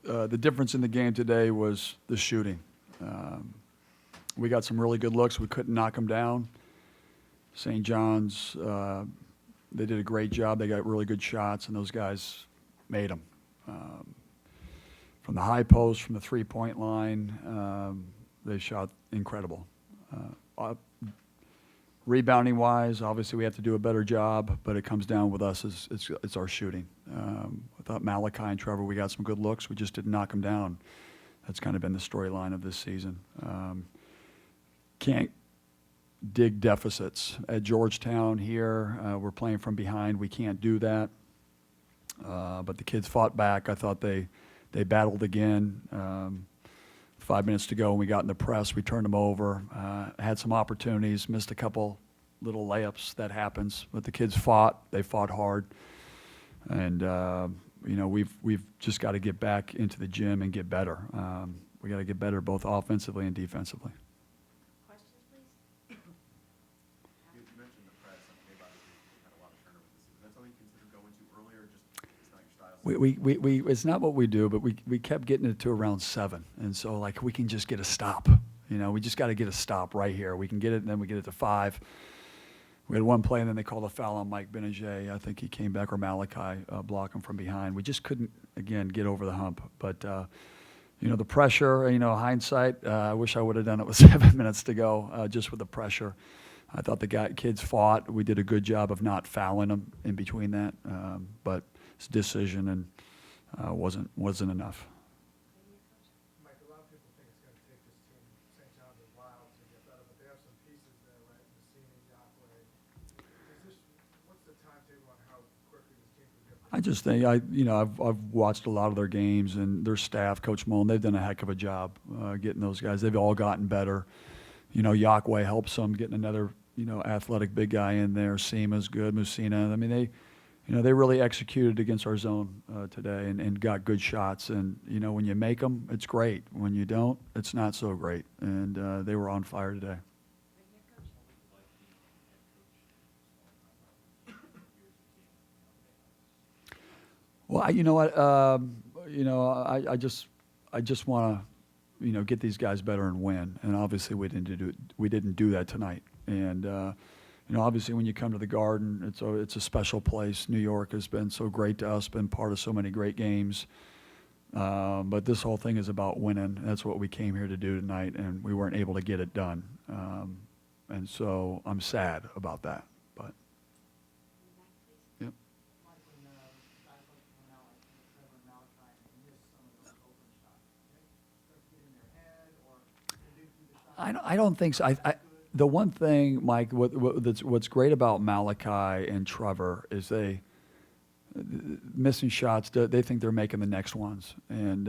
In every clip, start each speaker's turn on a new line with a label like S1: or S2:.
S1: the difference in the game today was the shooting. We got some really good looks. We couldn't knock them down. St. John's, they did a great job. They got really good shots, and those guys made them. From the high post, from the three-point line, they shot incredible. Rebounding-wise, obviously we have to do a better job, but it comes down with us. It's our shooting. I thought Malachi and Trevor, we got some good looks. We just didn't knock them down. That's kind of been the storyline of this season. Can't dig deficits. At Georgetown here, we're playing from behind. We can't do that. But the kids fought back. I thought they battled again. 5 minutes to go, and we got in the press. We turned them over. Had some opportunities, missed a couple little layups. That happens. But the kids fought. They fought hard. And, we've just got to get back into the gym and get better. We got to get better both offensively and defensively.
S2: Questions, please?
S3: You mentioned the press. They've obviously had a lot of turnover this season. Is that something you consider going to earlier, or just it's not your style?
S1: It's not what we do, but we kept getting it to around 7. And so, we can just get a stop. We just got to get a stop right here. We can get it, and then we get it to 5. We had one play, and then they called a foul on Mike Benajay. I think he came back, or Malachi, blocking from behind. We just couldn't, again, get over the hump. But, the pressure, hindsight, I wish I would have done it with 7 minutes to go, just with the pressure. I thought the kids fought. We did a good job of not fouling them in between that. But his decision wasn't enough.
S4: Mike, a lot of people think it's going to take this team, St. John's a while to get better, but they have some pieces there, right? Messina, Yahweh. What's the timetable on how quickly this team can get better?
S1: I just think I've watched a lot of their games, and their staff, Coach Mullen, they've done a heck of a job getting those guys. They've all gotten better. Yahweh helps them getting another athletic big guy in there. Seema's good. Messina. I mean they really executed against our zone today and got good shots. And when you make them, it's great. When you don't, it's not so great. And they were on fire today. Well, you know what? I just want to, get these guys better and win. And obviously, we didn't do that tonight. And obviously, when you come to the Garden, it's a special place. New York has been so great to us, been part of so many great games. But this whole thing is about winning. That's what we came here to do tonight, and we weren't able to get it done. And so I'm sad about that. But yep.
S5: Mike, when guys like Trevor and Malachi miss some of those open shots, do they start to get in their head, or they do the shot?
S1: I don't think so. The one thing, Mike, what's great about Malachi and Trevor is they missing shots. They think they're making the next ones, and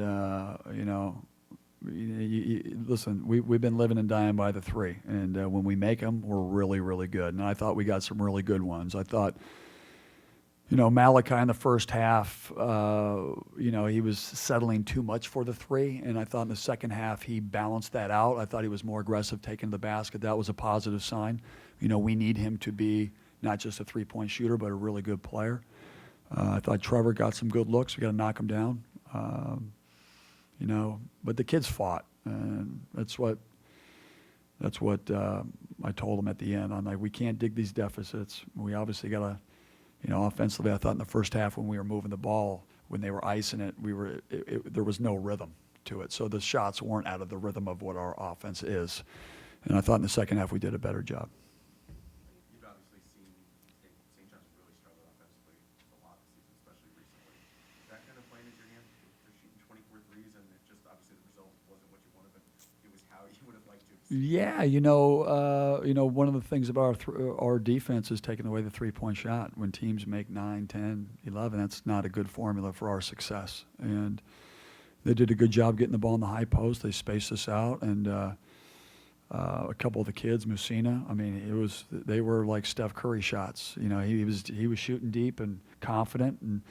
S1: listen, we've been living and dying by the 3, and when we make them, we're really, really good. And I thought we got some really good ones. I thought, Malachi in the first half, he was settling too much for the 3, and I thought in the second half he balanced that out. I thought he was more aggressive taking the basket. That was a positive sign. We need him to be not just a 3-point shooter, but a really good player. I thought Trevor got some good looks. We got to knock him down. But the kids fought, and that's what I told them at the end. I'm like, we can't dig these deficits. We obviously got to. Offensively, I thought in the first half when we were moving the ball, when they were icing it, there was no rhythm to it. So the shots weren't out of the rhythm of what our offense is. And I thought in the second half we did a better job.
S3: You've obviously seen St. John's really struggle offensively a lot this season, especially recently. Is that kind of playing into your hand? They're shooting 24 threes, and it just obviously the result wasn't what you wanted, but it was how you would have liked to.
S1: Yeah, one of the things about our defense is taking away the 3-point shot. When teams make 9, 10, 11, that's not a good formula for our success. And they did a good job getting the ball in the high post. They spaced us out, and a couple of the kids, Messina, they were like Steph Curry shots. He was shooting deep and confident, and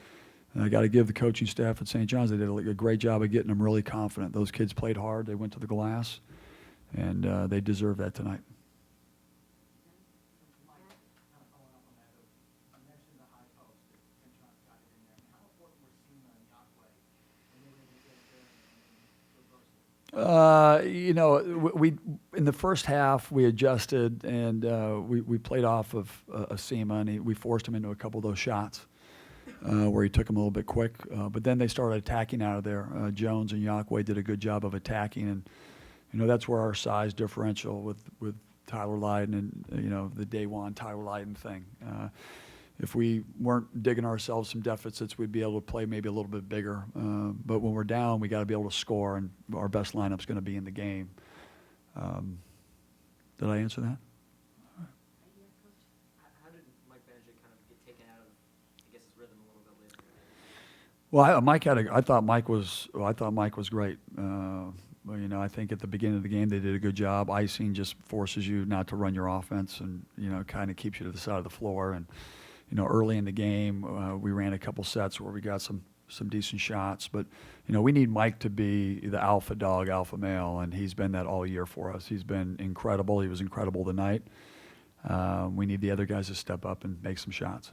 S1: I got to give the coaching staff at St. John's, they did a great job of getting them really confident. Those kids played hard. They went to the glass. And they deserve that tonight.
S5: Mike, kind of following up on that, you mentioned the high post that St. John's got it in there. How important were Seema and Yahweh when they were able to get it there
S1: We in the first half we adjusted and we played off of Asima, and we forced him into a couple of those shots where he took him a little bit quick. But then they started attacking out of there. Jones and Yaqua did a good job of attacking, and that's where our size differential with Tyler Lydon and the day one Tyler Lydon thing. If we weren't digging ourselves some deficits, we'd be able to play maybe a little bit bigger. But when we're down, we got to be able to score, and our best lineup's going to be in the game. Did I answer that?
S6: How did Mike Benedict kind of get taken out of, I guess, his rhythm a little bit later?
S1: Well, I thought Mike was great. I think at the beginning of the game they did a good job. Icing just forces you not to run your offense, and kind of keeps you to the side of the floor. And early in the game, we ran a couple sets where we got some decent shots. But we need Mike to be the alpha dog, alpha male, and he's been that all year for us. He's been incredible. He was incredible tonight. We need the other guys to step up and make some shots.